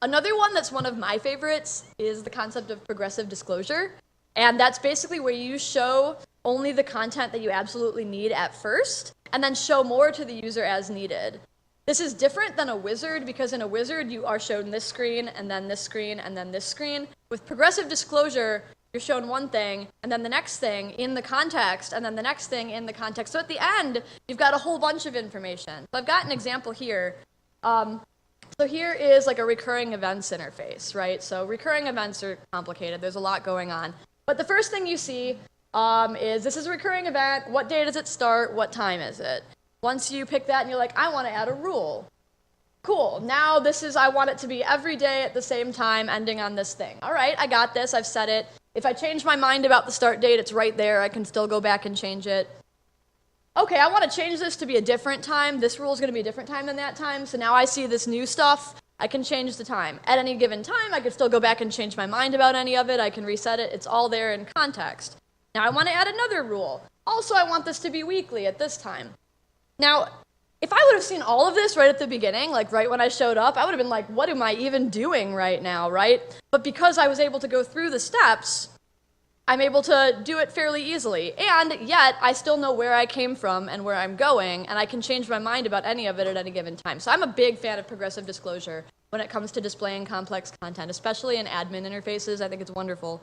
Another one that's one of my favorites is the concept of progressive disclosure. And that's basically where you show only the content that you absolutely need at first, and then show more to the user as needed. This is different than a wizard, because in a wizard, you are shown this screen, and then this screen, and then this screen. With progressive disclosure, you're shown one thing, and then the next thing in the context, and then the next thing in the context. So at the end, you've got a whole bunch of information. So I've got an example here. So here is like a recurring events interface, right? So recurring events are complicated. There's a lot going on. But the first thing you see is this is a recurring event. What day does it start? What time is it? Once you pick that and you're like, I want to add a rule. Cool. Now this is, I want it to be every day at the same time, ending on this thing. All right, I got this. I've set it. If I change my mind about the start date, it's right there. I can still go back and change it. Okay, I want to change this to be a different time. This rule is going to be a different time than that time. So now I see this new stuff. I can change the time. At any given time, I can still go back and change my mind about any of it. I can reset it. It's all there in context. Now I want to add another rule. Also, I want this to be weekly at this time. Now, if I would have seen all of this right at the beginning, like right when I showed up, I would have been like, what am I even doing right now, right? But because I was able to go through the steps, I'm able to do it fairly easily. And yet, I still know where I came from and where I'm going, and I can change my mind about any of it at any given time. So I'm a big fan of progressive disclosure when it comes to displaying complex content, especially in admin interfaces. I think it's wonderful.